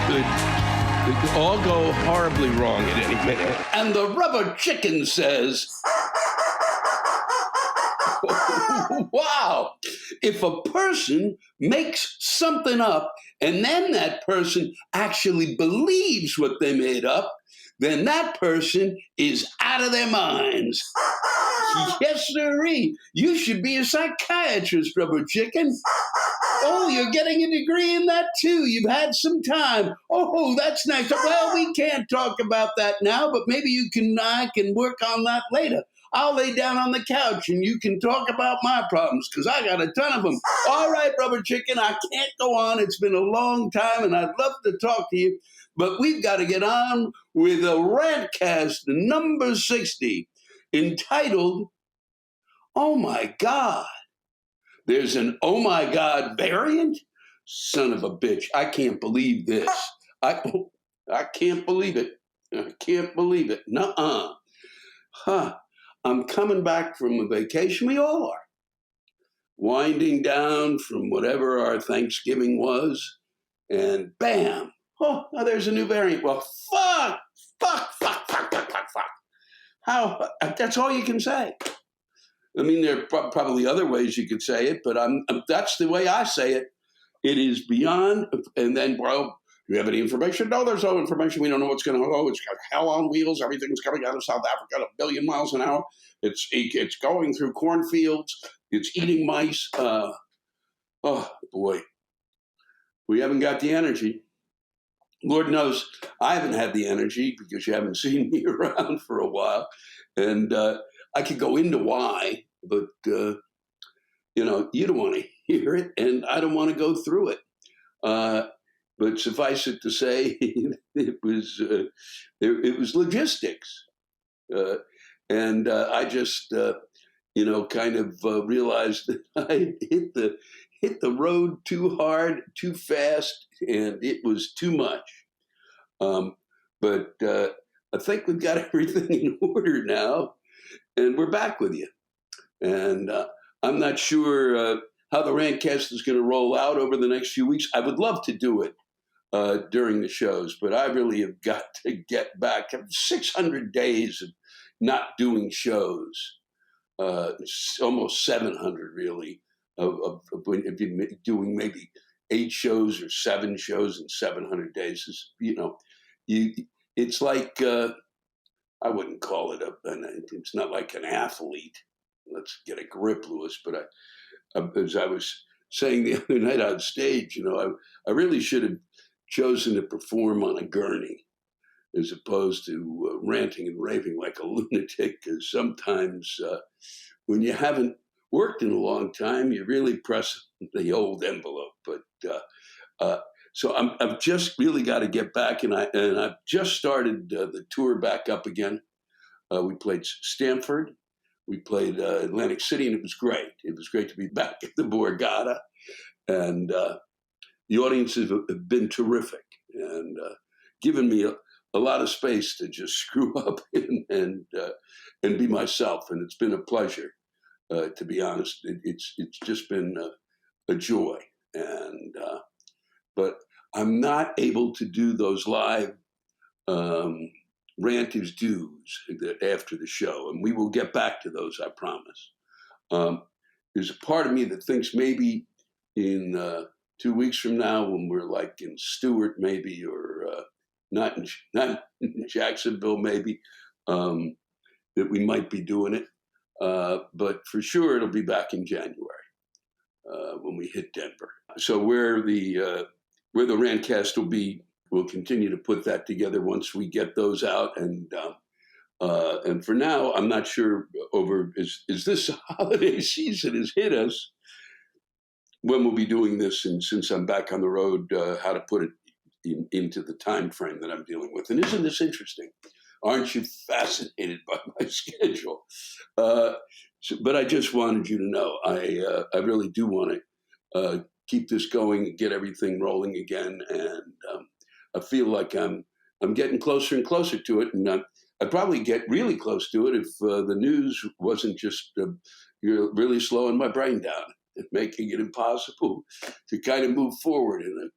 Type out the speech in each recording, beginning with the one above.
things could all go horribly wrong at any minute. And the rubber chicken says, wow, if a person makes something up and then that person actually believes what they made up, then that person is out of their minds. Yes, sirree. You should be a psychiatrist, rubber chicken. Oh, you're getting a degree in that too. You've had some time. Oh, that's nice. Well, we can't talk about that now, but maybe I can work on that later. I'll lay down on the couch and you can talk about my problems because I got a ton of them. All right, rubber chicken, I can't go on. It's been a long time and I'd love to talk to you, but we've got to get on with a Rantcast number 60 entitled, Oh My God. There's an oh my God variant? Son of a bitch. I can't believe this. I can't believe it. I can't believe it. Nuh-uh. I'm coming back from a vacation. We all are. Winding down from whatever our Thanksgiving was. And bam. Oh, now there's a new variant. Well, fuck. How? That's all you can say. I mean, there are probably other ways you could say it, but that's the way I say it. It is beyond, and then, well, do you have any information? No, there's no information. We don't know what's going to go. It's got hell on wheels. Everything's coming out of South Africa at 1 billion miles an hour. It's going through cornfields. It's eating mice. Oh, boy. We haven't got the energy. Lord knows I haven't had the energy because you haven't seen me around for a while. And I could go into why, but, you don't want to hear it, and I don't want to go through it. But suffice it to say, it was logistics. And I just, kind of realized that I hit the road too hard, too fast, and it was too much. But I think we've got everything in order now, and we're back with you. And I'm not sure how the Rantcast is going to roll out over the next few weeks. I would love to do it during the shows, but I really have got to get back. 600 days of not doing shows, almost 700 really, of if you're doing maybe 8 shows or 7 shows in 700 days. Is, it's like, I wouldn't call it it's not like an athlete. Let's get a grip, Lewis. But as I was saying the other night on stage, I really should have chosen to perform on a gurney as opposed to ranting and raving like a lunatic. Because sometimes when you haven't worked in a long time, you really press the old envelope. But so I've just really got to get back, and I've just started the tour back up again. We played Stanford. We played Atlantic City, and it was great. It was great to be back at the Borgata. And the audiences have been terrific and given me a lot of space to just screw up and be myself. And it's been a pleasure, to be honest. It's just been a joy. And but I'm not able to do those live rant is dues after the show, and we will get back to those, I promise. There's a part of me that thinks maybe in 2 weeks from now, when we're like in Stewart, maybe, or not in Jacksonville, maybe, that we might be doing it. But for sure, it'll be back in January when we hit Denver. So where the Rantcast will be, we'll continue to put that together once we get those out. And for now, I'm not sure is this holiday season has hit us, when we'll be doing this. And since I'm back on the road, how to put it into the time frame that I'm dealing with. And isn't this interesting? Aren't you fascinated by my schedule? But I just wanted you to know, I really do want to keep this going and get everything rolling again. And I feel like I'm getting closer and closer to it. And I'd probably get really close to it if the news wasn't just really slowing my brain down. and making it impossible to kind of move forward in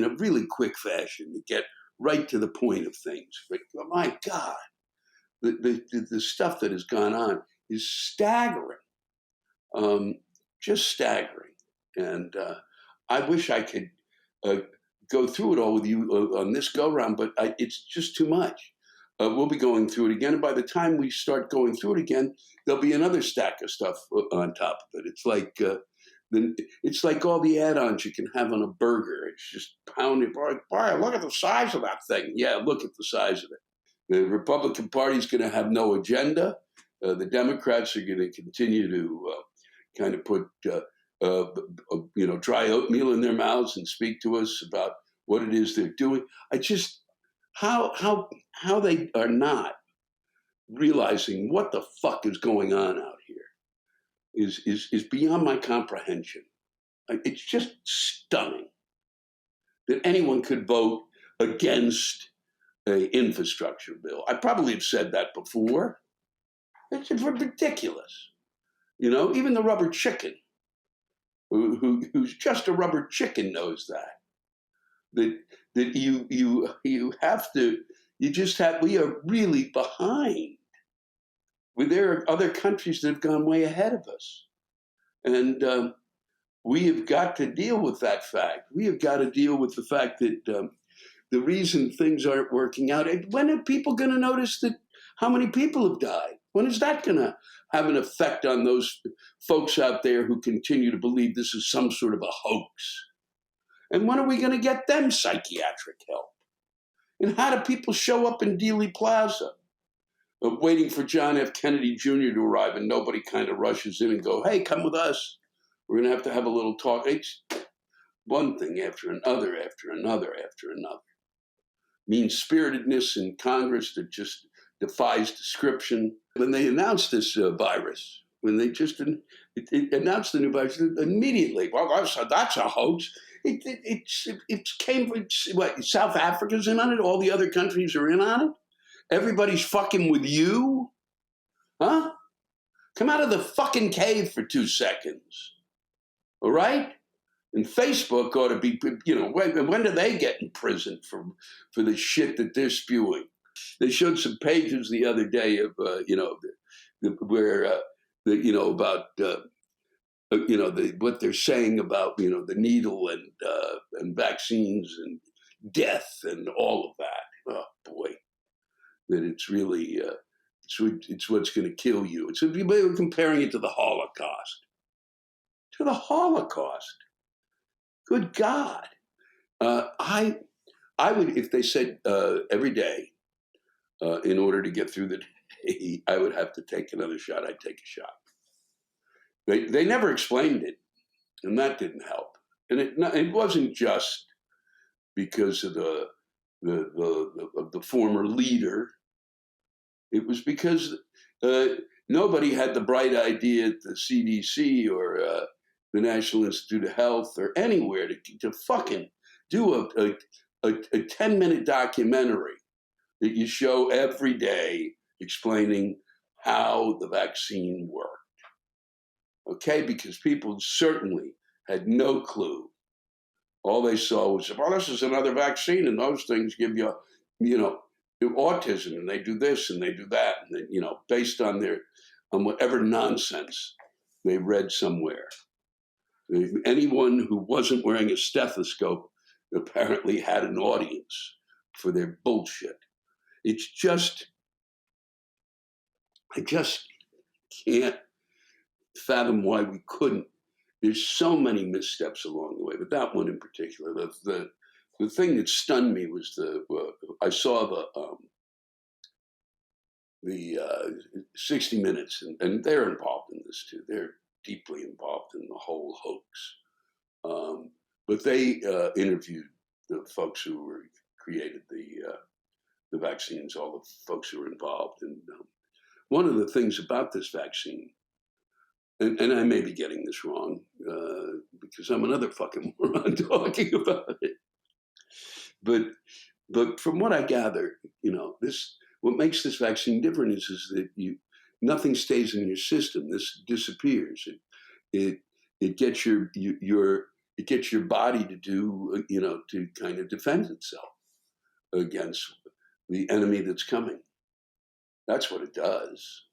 a really quick fashion to get right to the point of things. But oh my God, the stuff that has gone on is staggering, just staggering. And I wish I could go through it all with you on this go round, but it's just too much. We'll be going through it again, and by the time we start going through it again, there'll be another stack of stuff on top of it. It's like all the add-ons you can have on a burger. It's just pounded. Boy, look at the size of that thing. Yeah, look at the size of it. The Republican Party is going to have no agenda. The Democrats are going to continue to kind of put dry oatmeal in their mouths and speak to us about what it is they're doing. How they are not realizing what the fuck is going on out here is beyond my comprehension. It's just stunning that anyone could vote against an infrastructure bill. I probably have said that before. It's ridiculous. Even the rubber chicken, who's just a rubber chicken, knows that we are really behind. There are other countries that have gone way ahead of us. And we have got to deal with that fact. We have got to deal with the fact that the reason things aren't working out, when are people going to notice that how many people have died? When is that going to have an effect on those folks out there who continue to believe this is some sort of a hoax? And when are we going to get them psychiatric help? And how do people show up in Dealey Plaza, waiting for John F. Kennedy Jr. to arrive, and nobody kind of rushes in and go, hey, come with us. We're going to have a little talk. It's one thing after another, after another, after another. Mean-spiritedness in Congress that just defies description. When they announced this virus, when they just announced the new virus, immediately, well, that's a hoax. It came from, South Africa's in on it? All the other countries are in on it? Everybody's fucking with you? Huh? Come out of the fucking cave for 2 seconds. All right? And Facebook ought to be, when do they get in prison for the shit that they're spewing? They showed some pages the other day of, what they're saying about, the needle and vaccines and death and all of that. Oh, boy. That it's really, it's what's going to kill you. They were comparing it to the Holocaust. To the Holocaust. Good God. I would, if they said every day, in order to get through the day, I would have to take another shot, I'd take a shot. They never explained it, and that didn't help. And it wasn't just because of the former leader. It was because nobody had the bright idea at the CDC or the National Institute of Health or anywhere to fucking do a 10-minute documentary that you show every day explaining how the vaccine worked. Okay, because people certainly had no clue. All they saw was, well, this is another vaccine, and those things give you, autism, and they do this and they do that, and they, based on whatever nonsense they read somewhere. Anyone who wasn't wearing a stethoscope apparently had an audience for their bullshit. It's just, I just can't fathom why we couldn't. There's so many missteps along the way, but that one in particular, the thing that stunned me was I saw the 60 Minutes, and they're involved in this too. They're deeply involved in the whole hoax. But they interviewed the folks who created the vaccines, all the folks who were involved. And one of the things about this vaccine, and I may be getting this wrong because I'm another fucking moron talking about it. But from what I gather, what makes this vaccine different is that nothing stays in your system. This disappears. it gets your body to do, to kind of defend itself against the enemy that's coming. That's what it does.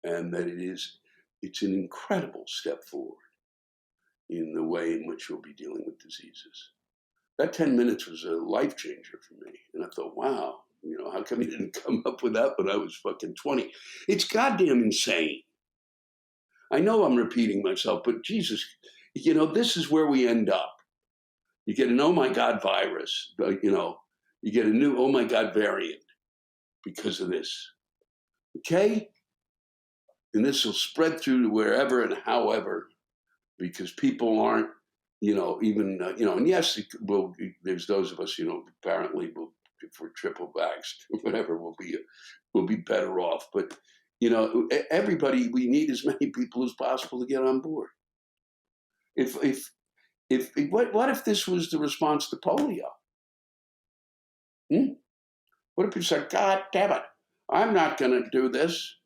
And that it's an incredible step forward in the way in which we'll be dealing with diseases. That 10 minutes was a life changer for me. And I thought, wow, how come he didn't come up with that when I was fucking 20? It's goddamn insane. I know I'm repeating myself, but Jesus, this is where we end up. You get an oh my God virus, you get a new oh my God variant because of this. Okay? And this will spread through to wherever and however, because people aren't, and yes, there's those of us, apparently, if we're triple vaxxed or whatever, we'll be better off. But, everybody, we need as many people as possible to get on board. What if this was the response to polio? What if you said, God damn it, I'm not going to do this?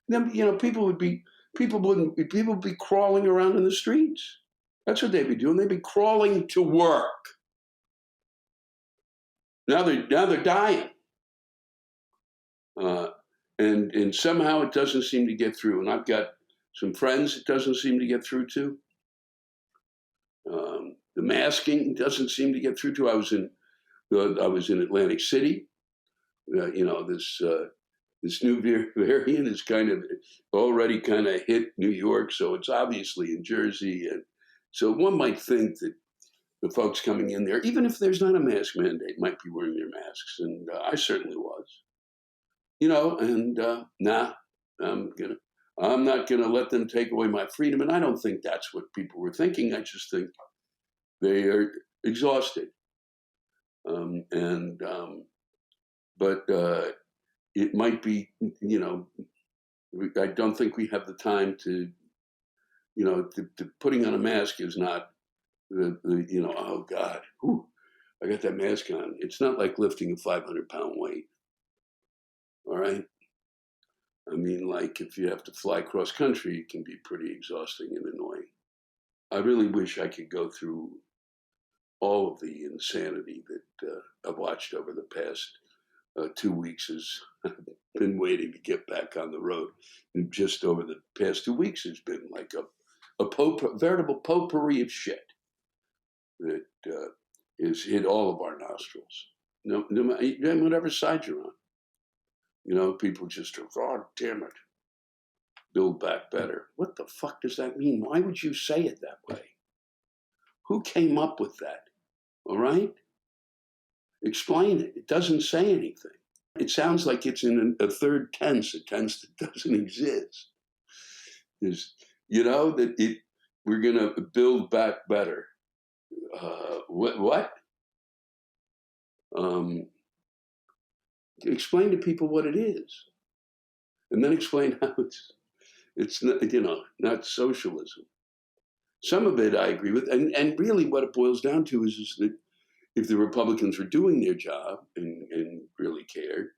Then, people would be crawling around in the streets. That's what they'd be doing. They'd be crawling to work. Now they're dying. And somehow it doesn't seem to get through. And I've got some friends it doesn't seem to get through to. The masking doesn't seem to get through to. I was in Atlantic City. This new variant is already hit New York, so it's obviously in Jersey. And so one might think that the folks coming in there, even if there's not a mask mandate, might be wearing their masks. And I certainly was. Nah, I'm not gonna let them take away my freedom. And I don't think that's what people were thinking. I just think they are exhausted. But it might be, I don't think we have the time to putting on a mask is not oh God, I got that mask on. It's not like lifting a 500-pound weight. All right. I mean, like if you have to fly cross country, it can be pretty exhausting and annoying. I really wish I could go through all of the insanity that I've watched over the past 2 weeks as I've been waiting to get back on the road. And just over the past 2 weeks, it's been like a veritable potpourri of shit that has hit all of our nostrils. No, whatever side you're on. People just are, God damn it, build back better. What the fuck does that mean? Why would you say it that way? Who came up with that? All right? Explain it. It doesn't say anything. It sounds like it's in a third tense, a tense that doesn't exist. We're going to build back better. What? Explain to people what it is. And then explain how it's not socialism. Some of it I agree with. And really what it boils down to is that if the Republicans were doing their job and really cared,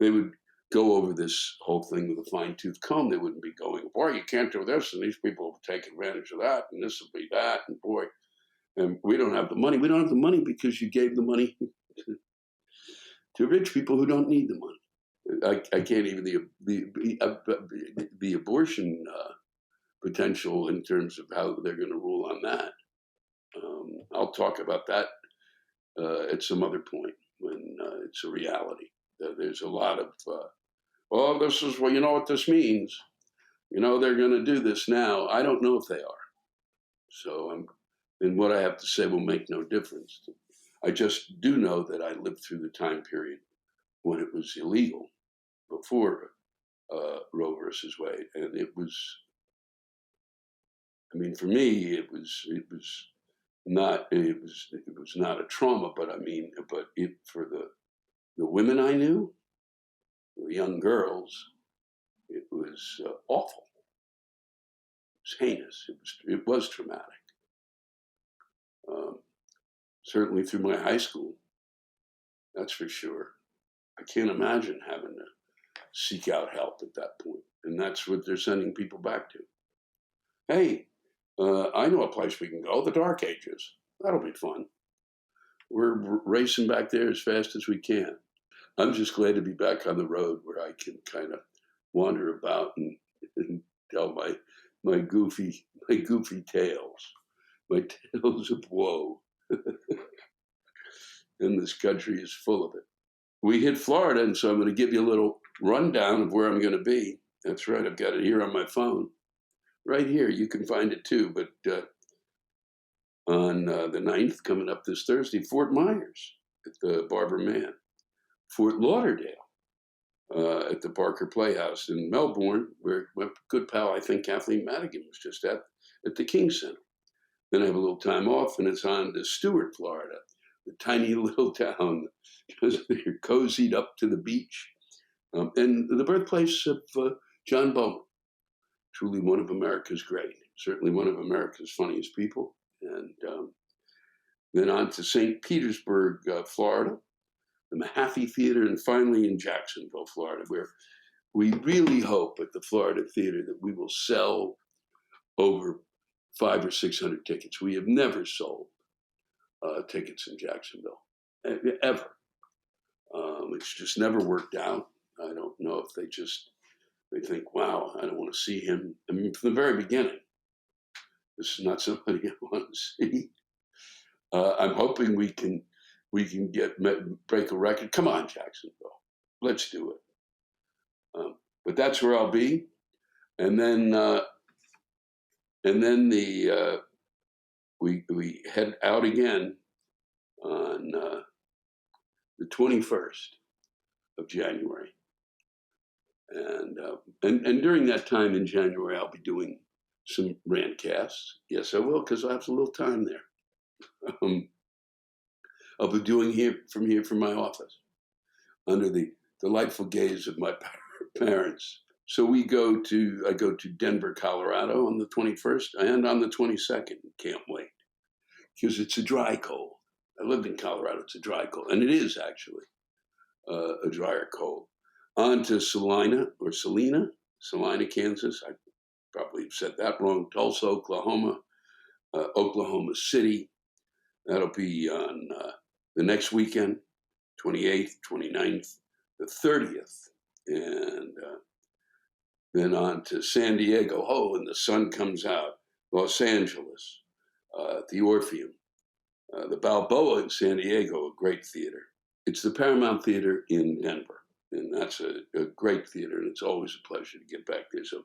they would go over this whole thing with a fine-tooth comb. They wouldn't be going, boy, you can't do this, and these people will take advantage of that, and this will be that, and boy, and we don't have the money. We don't have the money because you gave the money to rich people who don't need the money. I can't even, the abortion potential in terms of how they're going to rule on that. I'll talk about that at some other point when it's a reality. There's a lot of, this is, you know what this means. They're going to do this now. I don't know if they are. So, and what I have to say will make no difference. I just do know that I lived through the time period when it was illegal before Roe versus Wade. And it was, for me, it was not a trauma, but for the women I knew, the young girls, it was awful. It was heinous. It was traumatic. Certainly through my high school, that's for sure. I can't imagine having to seek out help at that point. And that's what they're sending people back to. Hey, I know a place we can go, the Dark Ages. That'll be fun. We're racing back there as fast as we can. I'm just glad to be back on the road where I can kind of wander about and tell my goofy tales, my tales of woe. And this country is full of it. We hit Florida, and so I'm going to give you a little rundown of where I'm going to be. That's right, I've got it here on my phone. Right here, you can find it too, but on the 9th, coming up this Thursday, Fort Myers at the Barber Man. Fort Lauderdale at the Barker Playhouse in Melbourne, where my good pal, I think Kathleen Madigan was just at the King Center. Then I have a little time off, and it's on to Stuart, Florida, the tiny little town, because they're cozied up to the beach. And the birthplace of John Bowman, truly one of America's great, certainly one of America's funniest people. And then on to St. Petersburg, Florida, the Mahaffey Theater, and finally in Jacksonville, Florida, where we really hope at the Florida Theater that we will sell over 500 or 600 tickets. We have never sold tickets in Jacksonville, ever. It's just never worked out. I don't know if they think, wow, I don't want to see him. I mean, from the very beginning, this is not somebody I want to see. I'm hoping we can break a record. Come on, Jacksonville, let's do it. But that's where I'll be, and then we head out again on the 21st of January, and during that time in January, I'll be doing some Rantcasts. Yes, I will, because I have a little time there. I'll be doing from my office, under the delightful gaze of my parents. So I go to Denver, Colorado on the 21st and on the 22nd. Can't wait, because it's a dry cold. I lived in Colorado. It's a dry cold, and it is actually a drier cold. On to Salina, Kansas. I probably said that wrong. Tulsa, Oklahoma, Oklahoma City. That'll be on the next weekend, 28th, 29th, the 30th, and then on to San Diego. Oh, and the sun comes out. Los Angeles, the Orpheum, the Balboa in San Diego, a great theater. It's the Paramount Theater in Denver, and that's a great theater, and it's always a pleasure to get back there. So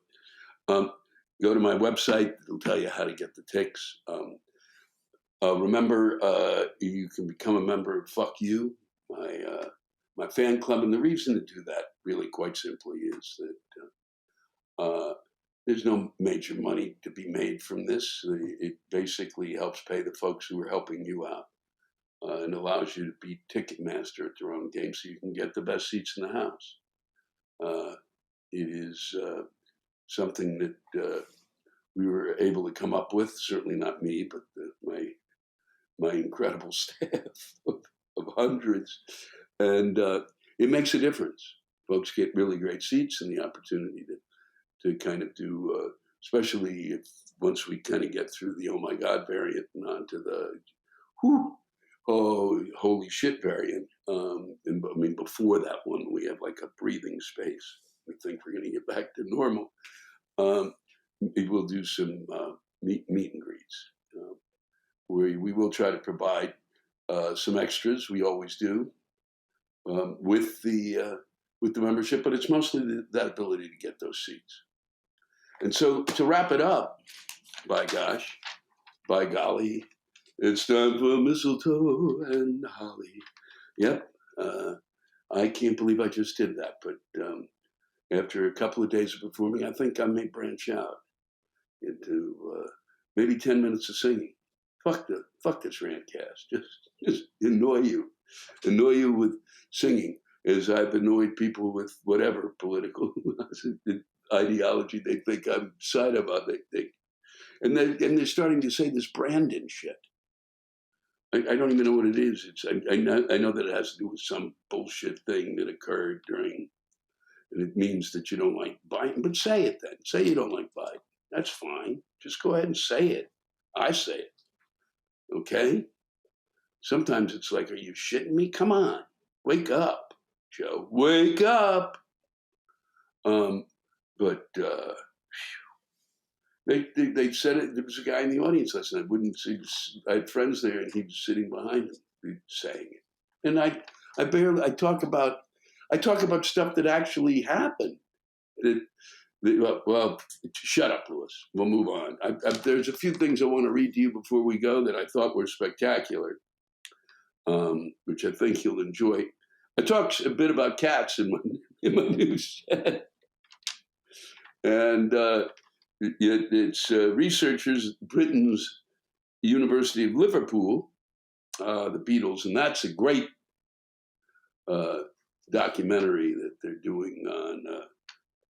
go to my website. It'll tell you how to get the tickets. Remember, you can become a member of Fuck You, my fan club. And the reason to do that, really quite simply, is that there's no major money to be made from this. It basically helps pay the folks who are helping you out, and allows you to be ticket master at your own game, so you can get the best seats in the house. It is something that we were able to come up with. Certainly not me, but my incredible staff of hundreds, and it makes a difference. Folks get really great seats and the opportunity to kind of do, especially if once we kind of get through the oh my God variant and onto the holy shit variant. And I mean, before that one, we have like a breathing space. We think we're going to get back to normal. We will do some meet and greets. We will try to provide some extras. We always do with the membership, but it's mostly that ability to get those seats. And so to wrap it up, by golly, it's time for mistletoe and holly. Yep, I can't believe I just did that, but after a couple of days of performing, I think I may branch out into maybe 10 minutes of singing. Fuck this Rantcast. Just annoy you with singing, as I've annoyed people with whatever political ideology they think I'm side about. And they're starting to say this Brandon shit. I don't even know what it is. I know that it has to do with some bullshit thing that occurred during, and it means that you don't like Biden. But say it then. Say you don't like Biden. That's fine. Just go ahead and say it. I say it. Okay? Sometimes it's like, are you shitting me? Come on. Wake up, Joe. Wake up. But they said it. There was a guy in the audience last night. I had friends there, and he was sitting behind him saying it. And I talk about stuff that actually happened. Well, shut up, Louis. We'll move on. There's a few things I want to read to you before we go that I thought were spectacular, which I think you'll enjoy. I talked a bit about cats in my new set. And it's researchers at Britain's University of Liverpool, the Beatles, and that's a great documentary that they're doing on,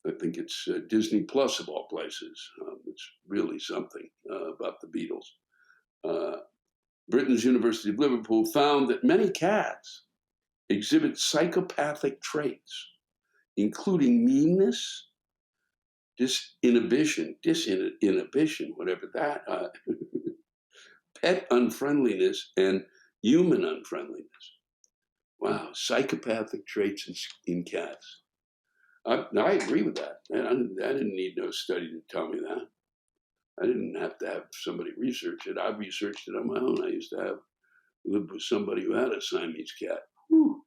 I think it's Disney Plus of all places. It's really something about the Beatles. Britain's University of Liverpool found that many cats exhibit psychopathic traits, including meanness, disinhibition, whatever that, pet unfriendliness, and human unfriendliness. Wow, psychopathic traits in cats. I agree with that. I didn't need no study to tell me that. I didn't have to have somebody research it. I researched it on my own. I used to live with somebody who had a Siamese cat. Whew,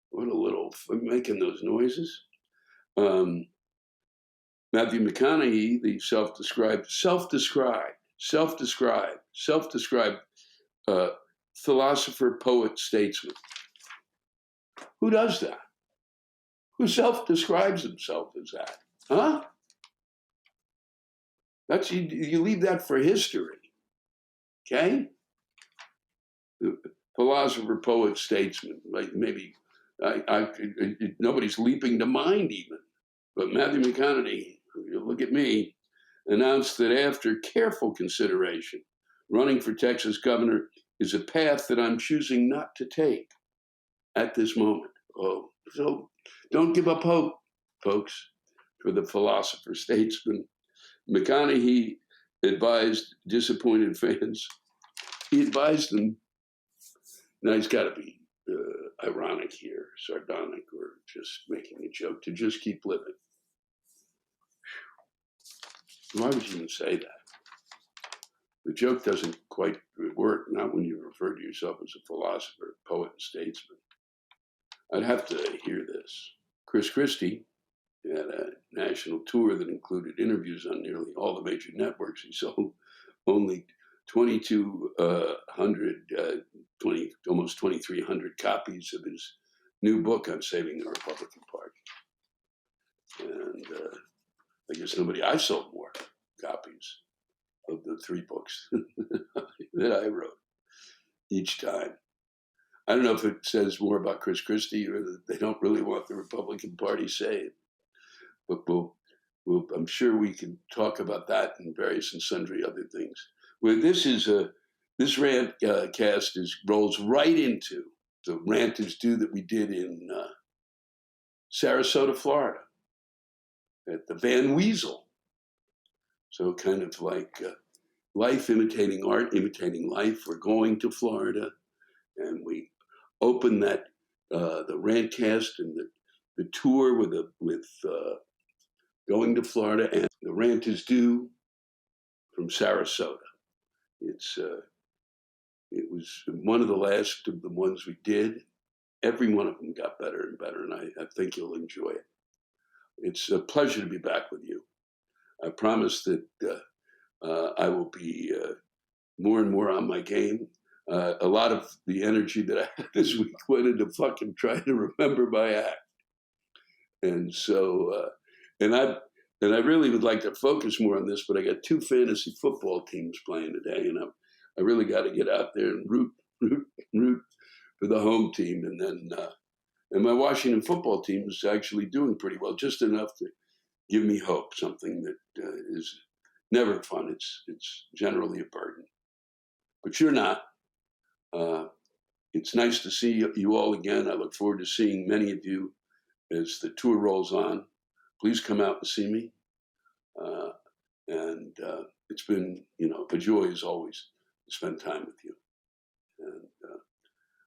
what a little, making those noises. Matthew McConaughey, the self-described philosopher, poet, statesman. Who does that? Who self-describes himself as that? Huh? That's you leave that for history. Okay? Philosopher, poet, statesman. Like maybe nobody's leaping to mind even. But Matthew McConaughey, you look at me, announced that after careful consideration, running for Texas governor is a path that I'm choosing not to take at this moment. Oh, so don't give up hope, folks, for the philosopher statesman. McConaughey advised disappointed fans. He advised them, now he's got to be ironic here, sardonic, or just making a joke, to just keep living. Why would you even say that? The joke doesn't quite work, not when you refer to yourself as a philosopher, poet, and statesman. I'd have to hear this. Chris Christie had a national tour that included interviews on nearly all the major networks. He sold only 2,200, almost 2,300 copies of his new book on saving the Republican Party. And I sold more copies of the 3 books that I wrote each time. I don't know if it says more about Chris Christie or that they don't really want the Republican Party saved. But I'm sure we can talk about that and various and sundry other things. Well, this Rantcast rolls right into the Rant is Due that we did in Sarasota, Florida, at the Van Weasel. So kind of like life imitating art, imitating life. We're going to Florida, and we open that the Rantcast and the tour with going to Florida, and the Rant is Due from Sarasota. It was one of the last of the ones we did. Every one of them got better and better, and I think you'll enjoy it. It's a pleasure to be back with you. I promise that I will be more and more on my game. A lot of the energy that I had this week went into fucking trying to remember my act. And so, and I really would like to focus more on this, but I got 2 fantasy football teams playing today, and I really got to get out there and root for the home team. And then, and my Washington football team is actually doing pretty well, just enough to give me hope, something that is never fun. It's generally a burden. But you're not. It's nice to see you all again. I look forward to seeing many of you as the tour rolls on. Please come out and see me. And it's been, a joy as always to spend time with you. And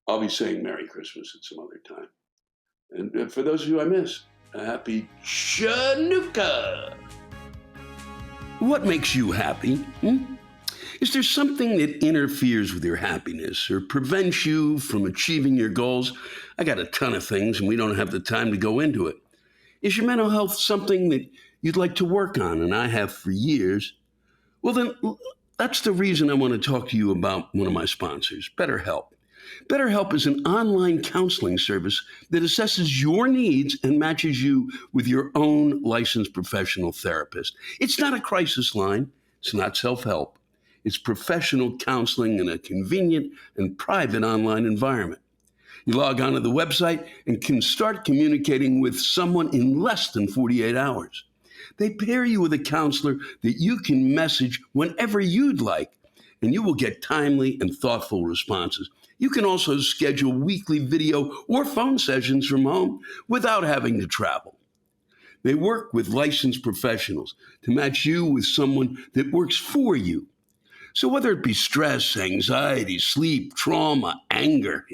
I'll be saying Merry Christmas at some other time. And for those of you I miss, a happy Chanukah. What makes you happy? Is there something that interferes with your happiness or prevents you from achieving your goals? I got a ton of things, and we don't have the time to go into it. Is your mental health something that you'd like to work on, and I have for years? Well, then, that's the reason I want to talk to you about one of my sponsors, BetterHelp. BetterHelp is an online counseling service that assesses your needs and matches you with your own licensed professional therapist. It's not a crisis line. It's not self-help. It's professional counseling in a convenient and private online environment. You log onto the website and can start communicating with someone in less than 48 hours. They pair you with a counselor that you can message whenever you'd like, and you will get timely and thoughtful responses. You can also schedule weekly video or phone sessions from home without having to travel. They work with licensed professionals to match you with someone that works for you. So whether it be stress, anxiety, sleep, trauma, anger,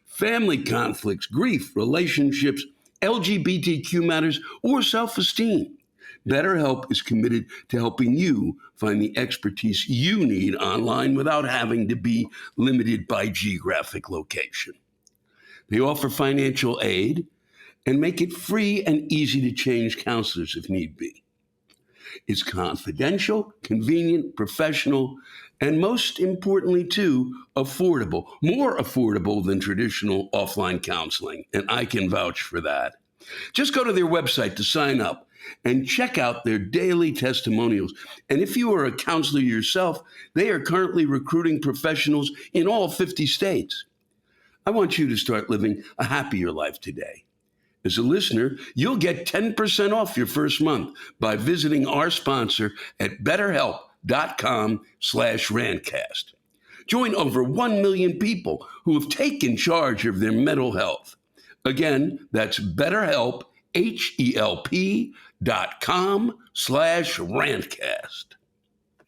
family conflicts, grief, relationships, LGBTQ matters, or self-esteem, BetterHelp is committed to helping you find the expertise you need online without having to be limited by geographic location. They offer financial aid and make it free and easy to change counselors if need be. It's confidential, convenient, professional, and most importantly, too, affordable. More affordable than traditional offline counseling, and I can vouch for that. Just go to their website to sign up and check out their daily testimonials. And if you are a counselor yourself, they are currently recruiting professionals in all 50 states. I want you to start living a happier life today. As a listener, you'll get 10% off your first month by visiting our sponsor at betterhelp.com/rantcast. Join over 1 million people who have taken charge of their mental health. Again, that's BetterHelp, HELP.com/rantcast.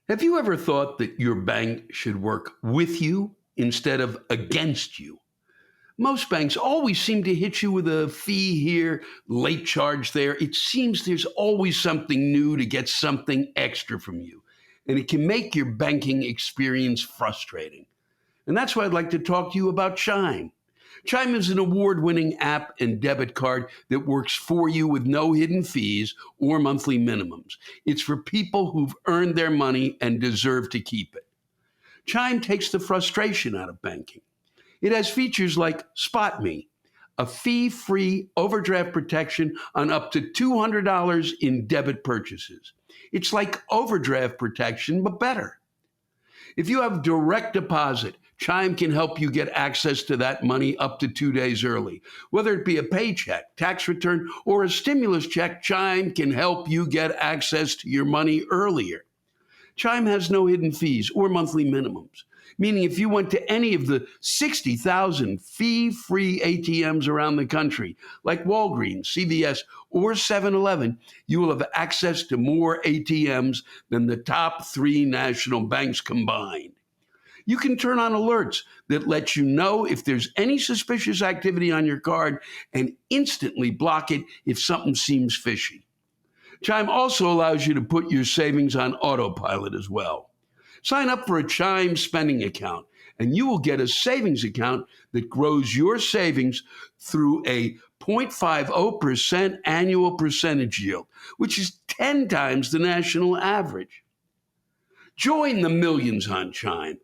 Have you ever thought that your bank should work with you instead of against you? Most banks always seem to hit you with a fee here, late charge there. It seems there's always something new to get something extra from you, and it can make your banking experience frustrating. And that's why I'd like to talk to you about Chime. Chime is an award-winning app and debit card that works for you with no hidden fees or monthly minimums. It's for people who've earned their money and deserve to keep it. Chime takes the frustration out of banking. It has features like Spot Me, a fee-free overdraft protection on up to $200 in debit purchases. It's like overdraft protection, but better. If you have direct deposit, Chime can help you get access to that money up to 2 days early. Whether it be a paycheck, tax return, or a stimulus check, Chime can help you get access to your money earlier. Chime has no hidden fees or monthly minimums, meaning if you went to any of the 60,000 fee-free ATMs around the country, like Walgreens, CVS, or 7-Eleven, you will have access to more ATMs than the top 3 national banks combined. You can turn on alerts that let you know if there's any suspicious activity on your card and instantly block it if something seems fishy. Chime also allows you to put your savings on autopilot as well. Sign up for a Chime spending account, and you will get a savings account that grows your savings through a 0.50% annual percentage yield, which is 10 times the national average. Join the millions on Chime.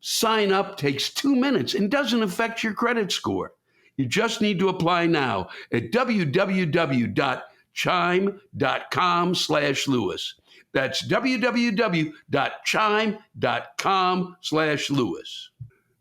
Sign up takes 2 minutes and doesn't affect your credit score. You just need to apply now at www.chime.com/Lewis. That's www.chime.com/Lewis.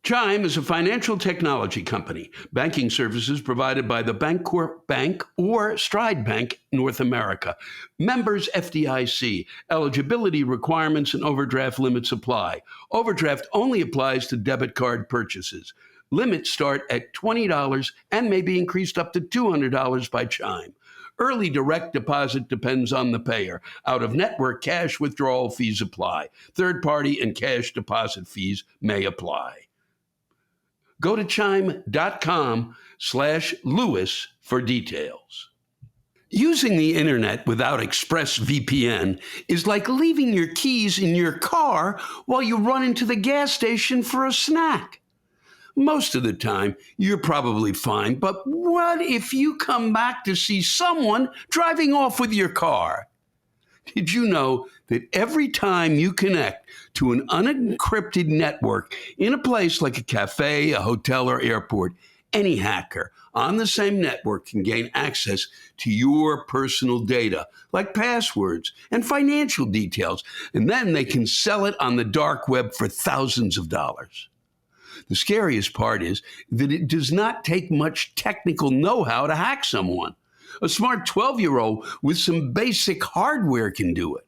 Chime is a financial technology company. Banking services provided by the Bancorp Bank or Stride Bank, North America. Members FDIC. Eligibility requirements and overdraft limits apply. Overdraft only applies to debit card purchases. Limits start at $20 and may be increased up to $200 by Chime. Early direct deposit depends on the payer. Out-of-network cash withdrawal fees apply. Third-party and cash deposit fees may apply. Go to chime.com/Lewis for details. Using the internet without ExpressVPN is like leaving your keys in your car while you run into the gas station for a snack. Most of the time, you're probably fine, but what if you come back to see someone driving off with your car? Did you know that every time you connect to an unencrypted network in a place like a cafe, a hotel, or airport, any hacker on the same network can gain access to your personal data, like passwords and financial details, and then they can sell it on the dark web for thousands of dollars. The scariest part is that it does not take much technical know-how to hack someone. A smart 12-year-old with some basic hardware can do it.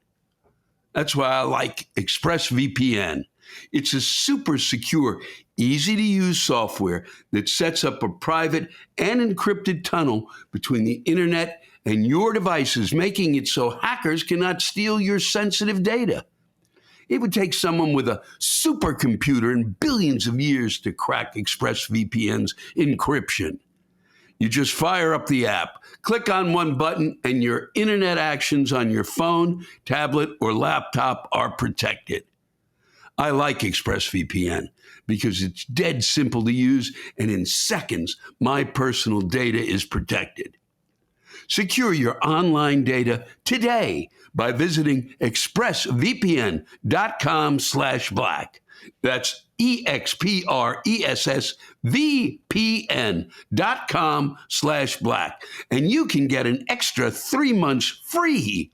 That's why I like ExpressVPN. It's a super secure, easy-to-use software that sets up a private and encrypted tunnel between the internet and your devices, making it so hackers cannot steal your sensitive data. It would take someone with a supercomputer and billions of years to crack ExpressVPN's encryption. You just fire up the app, click on one button, and your internet actions on your phone, tablet, or laptop are protected. I like ExpressVPN because it's dead simple to use, and in seconds, my personal data is protected. Secure your online data today by visiting expressvpn.com/black. That's expressvpn.com/black. And you can get an extra 3 months free.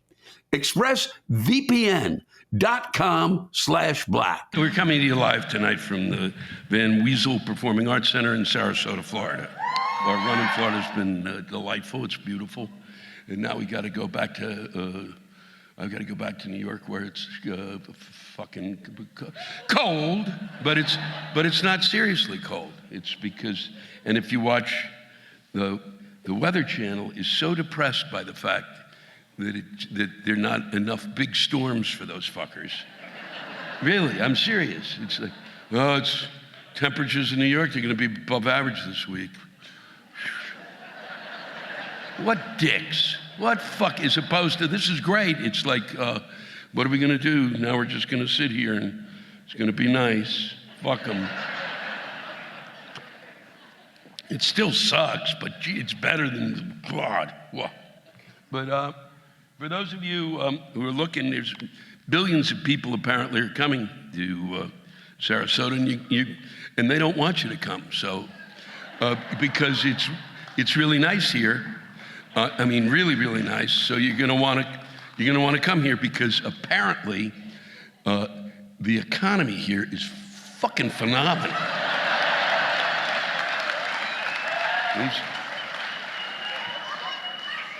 expressvpn.com/black. We're coming to you live tonight from the Van Wezel Performing Arts Center in Sarasota, Florida. Our run in Florida has been delightful. It's beautiful. And now we got to go back to, I've got to go back to New York where it's fucking cold, but it's not seriously cold. It's because, and if you watch the Weather Channel is so depressed by the fact that there are not enough big storms for those fuckers. Really, I'm serious. It's like, oh, it's temperatures in New York, they're going to be above average this week. What dicks? What fuck, as opposed to, this is great. It's like, what are we going to do? Now we're just going to sit here and it's going to be nice. Fuck them. It still sucks, but gee, it's better than God. Whoa. But for those of you who are looking, there's billions of people apparently are coming to Sarasota, and they don't want you to come. So, because it's really nice here. I mean, really, really nice. So you're gonna want to come here because apparently the economy here is fucking phenomenal.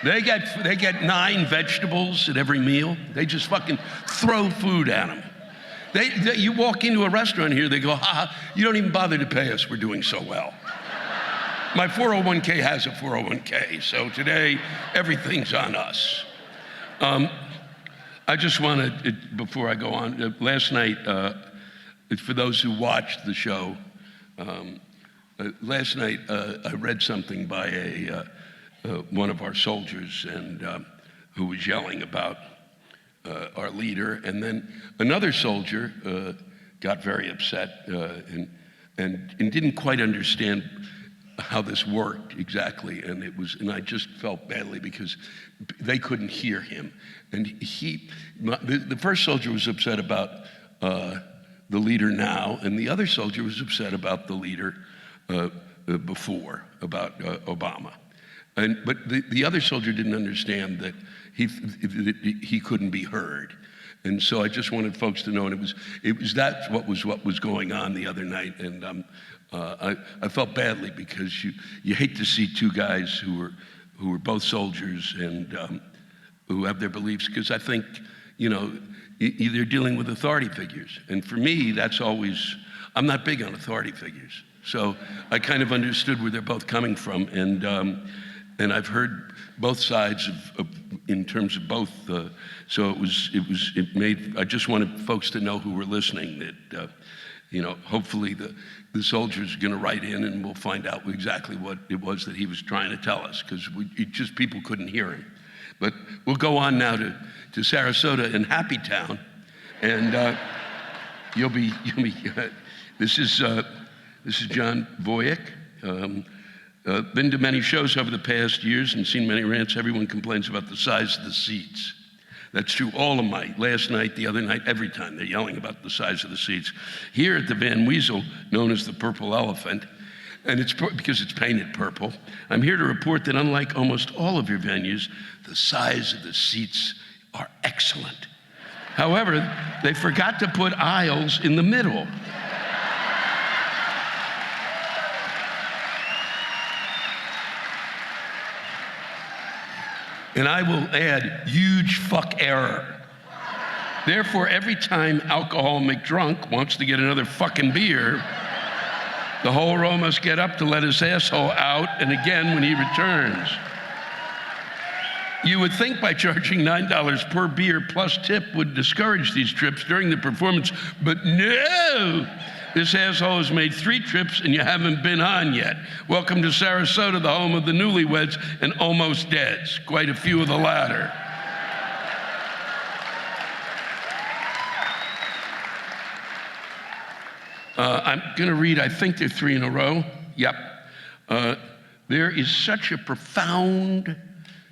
They get 9 vegetables at every meal. They just fucking throw food at them. You walk into a restaurant here, they go, ha, you don't even bother to pay us. We're doing so well. My 401k has a 401k, so today everything's on us. I just want to, before I go on, last night, for those who watched the show, last night I read something by one of our soldiers and who was yelling about our leader, and then another soldier got very upset and didn't quite understand how this worked exactly, and I just felt badly because they couldn't hear him. And the first soldier was upset about the leader now, and the other soldier was upset about the leader before, about Obama. But the other soldier didn't understand that he couldn't be heard. And so I just wanted folks to know, and what was going on the other night, and I felt badly because you hate to see two guys who were both soldiers and who have their beliefs, because I think, they're dealing with authority figures. And for me, I'm not big on authority figures. So I kind of understood where they're both coming from. And and I've heard both sides in terms of both. So it made. I just wanted folks to know who were listening that, hopefully the soldier's going to write in, and we'll find out exactly what it was that he was trying to tell us, because people couldn't hear him. But we'll go on now to Sarasota and Happy Town, and you'll be. This is John Voyek. Been to many shows over the past years and seen many rants. Everyone complains about the size of the seats. That's true all of my, last night, the other night, every time they're yelling about the size of the seats. Here at the Van Weasel, known as the Purple Elephant, and it's because it's painted purple, I'm here to report that unlike almost all of your venues, the size of the seats are excellent. However, they forgot to put aisles in the middle. And I will add, huge fuck error. Therefore, every time alcoholic drunk wants to get another fucking beer, the whole row must get up to let his asshole out, and again when he returns. You would think by charging $9 per beer plus tip would discourage these trips during the performance, but no! This asshole has made 3 trips and you haven't been on yet. Welcome to Sarasota, the home of the newlyweds and almost deads. Quite a few of the latter. I'm gonna read, I think they're 3 in a row. Yep. There is such a profound,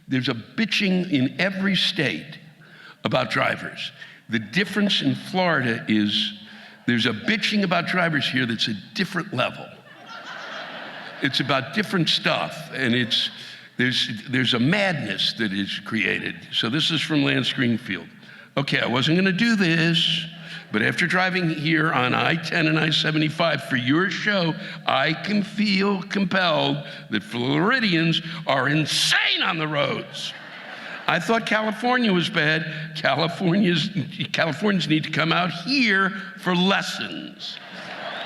there's a bitching in every state about drivers. The difference in Florida is there's a bitching about drivers here that's a different level. It's about different stuff, and there's a madness that is created. So this is from Lance Greenfield. Okay, I wasn't gonna do this, but after driving here on I-10 and I-75 for your show, I can feel compelled that Floridians are insane on the roads. I thought California was bad. Californians need to come out here for lessons.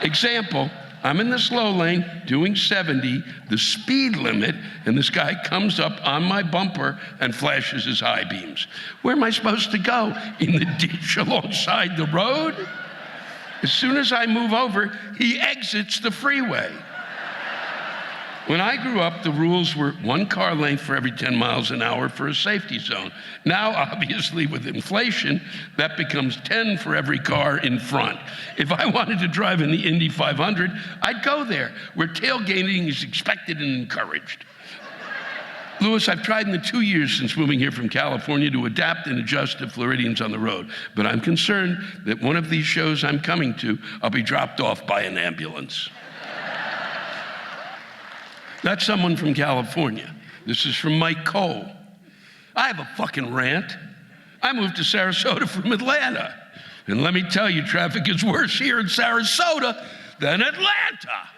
Example, I'm in the slow lane doing 70, the speed limit, and this guy comes up on my bumper and flashes his high beams. Where am I supposed to go? In the ditch alongside the road? As soon as I move over, he exits the freeway. When I grew up, the rules were 1 car length for every 10 miles an hour for a safety zone. Now, obviously, with inflation, that becomes 10 for every car in front. If I wanted to drive in the Indy 500, I'd go there, where tailgating is expected and encouraged. Louis, I've tried in the 2 years since moving here from California to adapt and adjust to Floridians on the road, but I'm concerned that one of these shows I'm coming to, I'll be dropped off by an ambulance. That's someone from California. This is from Mike Cole. I have a fucking rant. I moved to Sarasota from Atlanta. And let me tell you, traffic is worse here in Sarasota than Atlanta.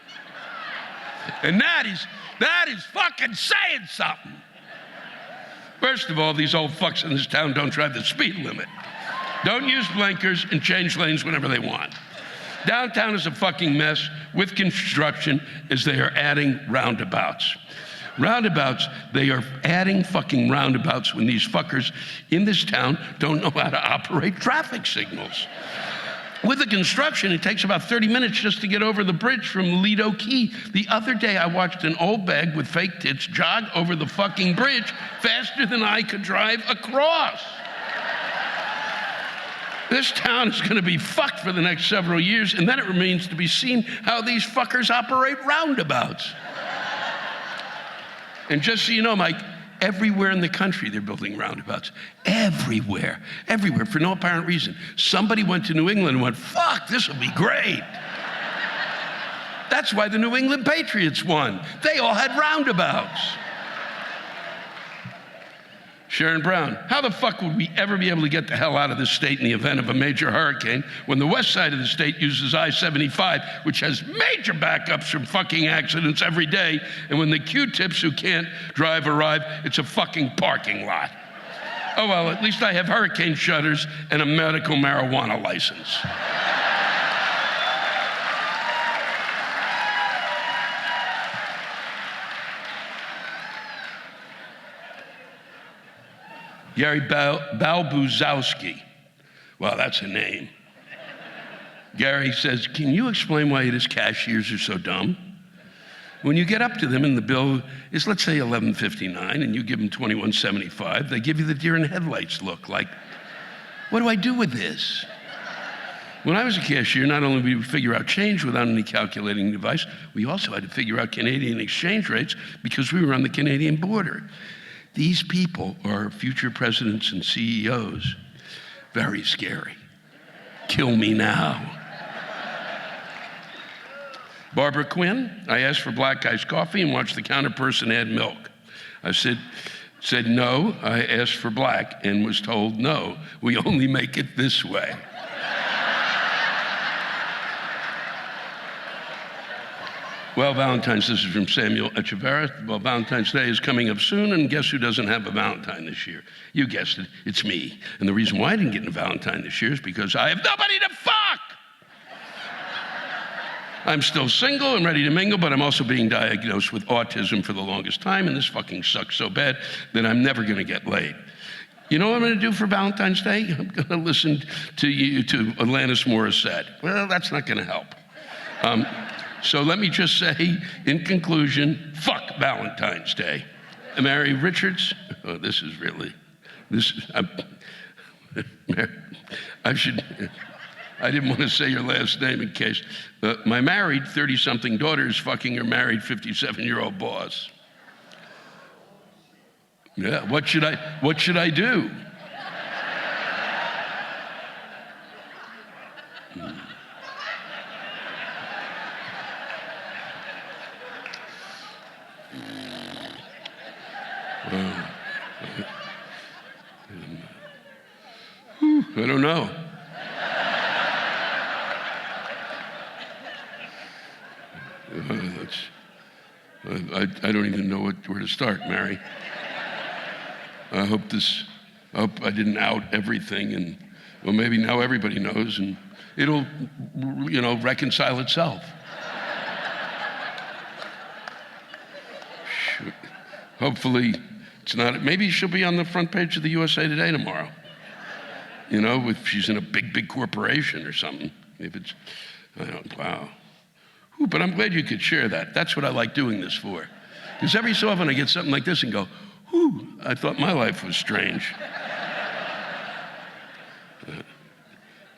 And that is fucking saying something. First of all, these old fucks in this town don't drive the speed limit. Don't use blinkers and change lanes whenever they want. Downtown is a fucking mess with construction as they are adding roundabouts. They are adding fucking roundabouts when these fuckers in this town don't know how to operate traffic signals. With the construction, it takes about 30 minutes just to get over the bridge from Lido Key. The other day, I watched an old bag with fake tits jog over the fucking bridge faster than I could drive across. This town is going to be fucked for the next several years, and then it remains to be seen how these fuckers operate roundabouts. And just so you know, Mike, everywhere in the country they're building roundabouts. Everywhere, for no apparent reason. Somebody went to New England and went, fuck, this will be great. That's why the New England Patriots won. They all had roundabouts. Sharon Brown, how the fuck would we ever be able to get the hell out of this state in the event of a major hurricane when the west side of the state uses I-75, which has major backups from fucking accidents every day, and when the Q-tips who can't drive arrive, it's a fucking parking lot. Oh well, at least I have hurricane shutters and a medical marijuana license. Gary Balbuzowski. Well, that's a name. Gary says, can you explain why it is cashiers are so dumb? When you get up to them and the bill is, let's say, $11.59, and you give them $21.75, they give you the deer in headlights look, like, what do I do with this? When I was a cashier, not only did we figure out change without any calculating device, we also had to figure out Canadian exchange rates because we were on the Canadian border. These people are future presidents and CEOs. Very scary. Kill me now. Barbara Quinn, I asked for black iced coffee and watched the counter person add milk. I said no, I asked for black and was told no, we only make it this way. Well, this is from Samuel Echeverria. Well, Valentine's Day is coming up soon, and guess who doesn't have a Valentine this year? You guessed it, it's me. And the reason why I didn't get a Valentine this year is because I have nobody to fuck! I'm still single and ready to mingle, but I'm also being diagnosed with autism for the longest time, and this fucking sucks so bad that I'm never gonna get laid. You know what I'm gonna do for Valentine's Day? I'm gonna listen to Alanis Morissette. Well, that's not gonna help. So let me just say, in conclusion, fuck Valentine's Day. Mary Richards, oh, I didn't want to say your last name in case. My married 30-something daughter is fucking her married 57-year-old boss. Yeah, what should I do? I don't know. I don't even know where to start, Mary. I hope I didn't out everything, and well, maybe now everybody knows, and it'll, reconcile itself. Hopefully, it's not. Maybe she'll be on the front page of the USA Today tomorrow. If she's in a big corporation or something. If it's, wow. Ooh, but I'm glad you could share that. That's what I like doing this for. Because every so often I get something like this and go, whew, I thought my life was strange.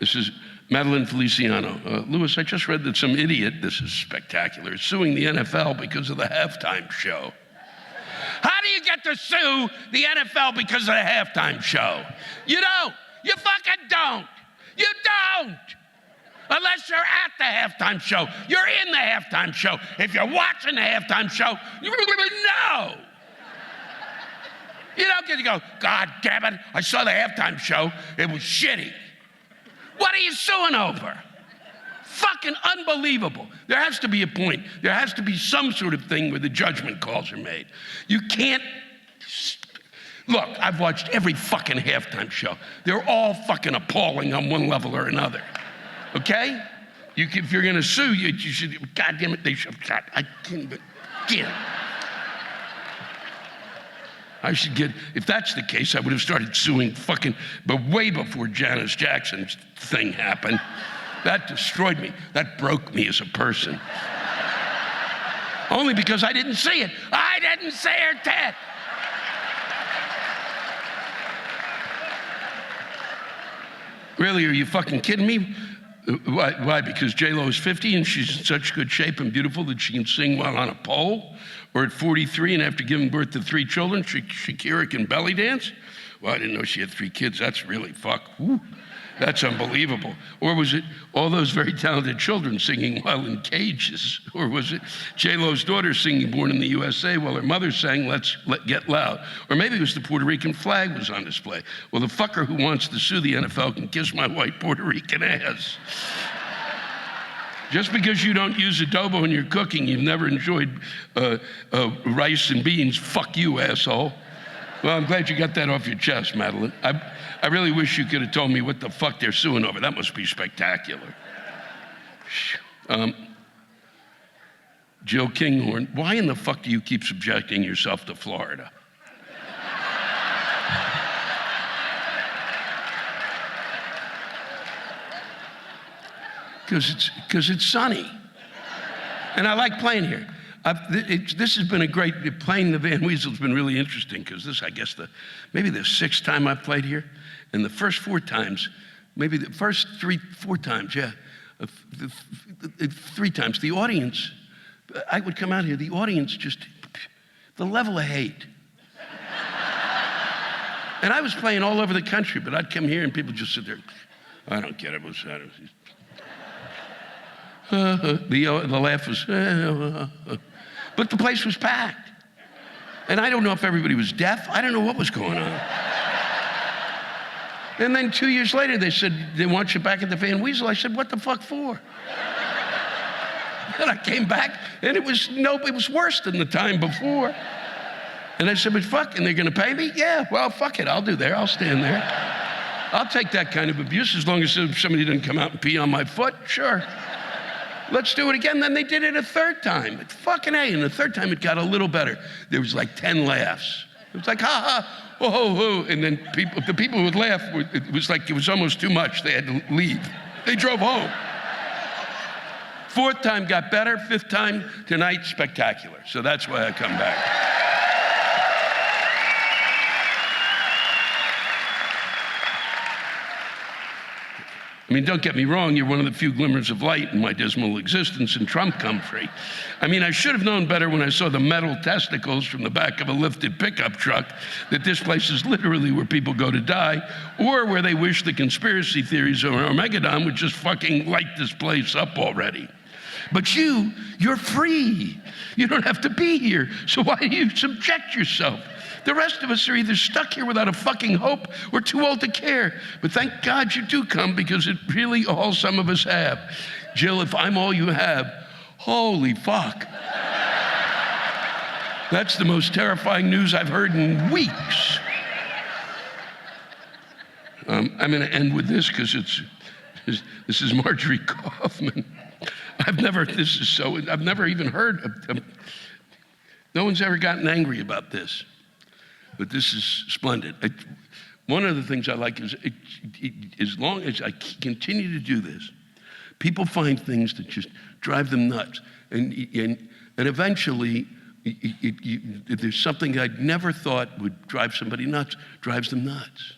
This is Madeline Feliciano. Louis, I just read that some idiot, this is spectacular, is suing the NFL because of the halftime show. How do you get to sue the NFL because of the halftime show? You don't. You fucking don't. You don't. Unless you're at the halftime show. You're in the halftime show. If you're watching the halftime show, you know. You don't get to go, God damn it, I saw the halftime show. It was shitty. What are you suing over? Fucking unbelievable. There has to be a point. There has to be some sort of thing where the judgment calls are made. You can't. Look, I've watched every fucking halftime show. They're all fucking appalling on one level or another. Okay? If you're gonna sue, you should, God damn it, they should, God, I can't get it. I should get, if that's the case, I would have started suing fucking, but way before Janice Jackson's thing happened. That destroyed me. That broke me as a person. Only because I didn't see it. I didn't see her tit. Really, are you fucking kidding me? Why? Because J-Lo is 50 and she's in such good shape and beautiful that she can sing while on a pole? Or at 43 and after giving birth to 3 children, Shakira can belly dance? Well, I didn't know she had 3 kids. That's really Woo. That's unbelievable. Or was it all those very talented children singing while in cages? Or was it J-Lo's daughter singing Born in the USA while her mother sang Let's Get Loud? Or maybe it was the Puerto Rican flag was on display. Well, the fucker who wants to sue the NFL can kiss my white Puerto Rican ass. Just because you don't use adobo in your cooking, you've never enjoyed rice and beans, fuck you, asshole. Well, I'm glad you got that off your chest, Madeline. I really wish you could have told me what the fuck they're suing over. That must be spectacular. Jill Kinghorn, why in the fuck do you keep subjecting yourself to Florida? because it's sunny. And I like playing here. This has been a great, playing the Van Weasel's been really interesting because this, I guess, maybe the 6th time I've played here. And the first 4 times, maybe the first 4 times, yeah. 3 times, the audience, I would come out here, the audience just, the level of hate. And I was playing all over the country, but I'd come here and people just sit there, I don't get it. The laugh was, but the place was packed. And I don't know if everybody was deaf. I don't know what was going on. And then 2 years later, they said, they want you back at the Van Weasel. I said, what the fuck for? And I came back, and it was worse than the time before. And I said, but fuck, and they're gonna pay me? Yeah, well, fuck it, I'll do there, I'll stand there. I'll take that kind of abuse as long as somebody doesn't come out and pee on my foot, sure. Let's do it again. Then they did it a 3rd time. It's fucking A. And the 3rd time it got a little better. There was like 10 laughs. It was like, ha ha, oh, ho, ho. And then the people who would laugh, it was almost too much. They had to leave. They drove home. 4th time got better. 5th time, tonight, spectacular. So that's why I come back. I mean, don't get me wrong, you're one of the few glimmers of light in my dismal existence in Trump country. I mean, I should have known better when I saw the metal testicles from the back of a lifted pickup truck that this place is literally where people go to die, or where they wish the conspiracy theories of Armageddon would just fucking light this place up already. But you're free. You don't have to be here, so why do you subject yourself? The rest of us are either stuck here without a fucking hope or too old to care. But thank God you do come, because it's really all some of us have. Jill, if I'm all you have, holy fuck. That's the most terrifying news I've heard in weeks. I'm gonna end with this because this is Marjorie Kaufman. I've never even heard of, no one's ever gotten angry about this. But this is splendid. One of the things I like is, as long as I continue to do this, people find things that just drive them nuts. And eventually, there's something I'd never thought would drive somebody nuts, drives them nuts.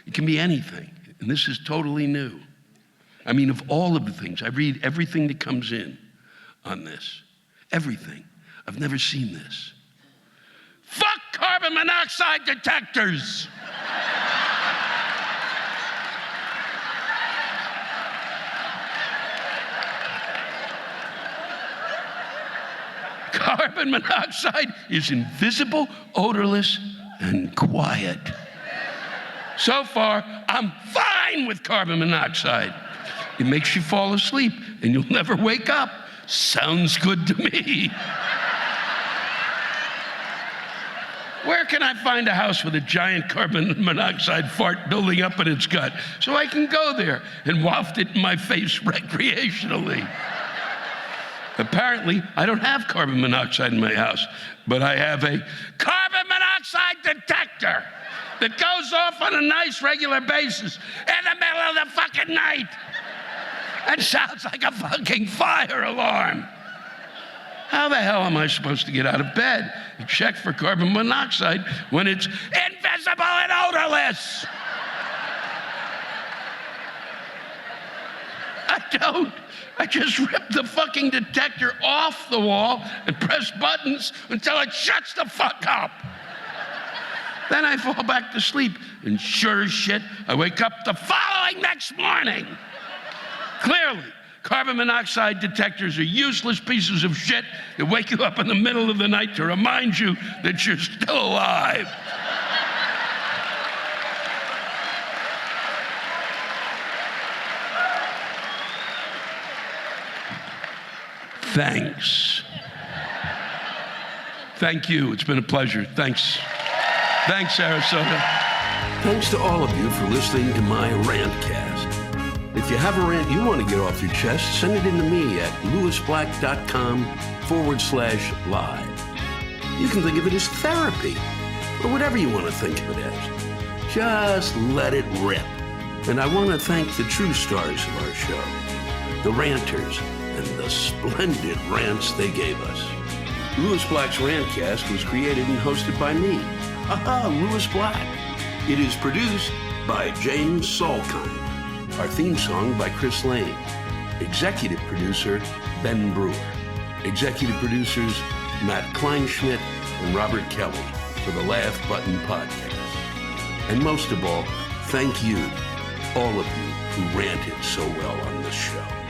It can be anything, and this is totally new. I mean, of all of the things, I read everything that comes in on this. Everything. I've never seen this. Fuck carbon monoxide detectors! Carbon monoxide is invisible, odorless, and quiet. So far, I'm fine with carbon monoxide. It makes you fall asleep, and you'll never wake up. Sounds good to me. Where can I find a house with a giant carbon monoxide fart building up in its gut so I can go there and waft it in my face recreationally? Apparently, I don't have carbon monoxide in my house, but I have a carbon monoxide detector that goes off on a nice regular basis in the middle of the fucking night and sounds like a fucking fire alarm. How the hell am I supposed to get out of bed and check for carbon monoxide when it's invisible and odorless? I don't. I just rip the fucking detector off the wall and press buttons until it shuts the fuck up. Then I fall back to sleep, and sure as shit, I wake up the following next morning. Clearly, carbon monoxide detectors are useless pieces of shit that wake you up in the middle of the night to remind you that you're still alive. Thanks. Thank you. It's been a pleasure. Thanks. Thanks, Sarasota. Thanks to all of you for listening to my Rantcast. If you have a rant you want to get off your chest, send it in to me at lewisblack.com/live. You can think of it as therapy, or whatever you want to think of it as. Just let it rip. And I want to thank the true stars of our show. the ranters, and the splendid rants they gave us. Lewis Black's Rantcast was created and hosted by me. Lewis Black. It is produced by James Salkind. Our theme song by Chris Lane. Executive producer, Ben Brewer. Executive producers, Matt Kleinschmidt and Robert Kelly for the Laugh Button Podcast. And most of all, thank you, all of you who ranted so well on this show.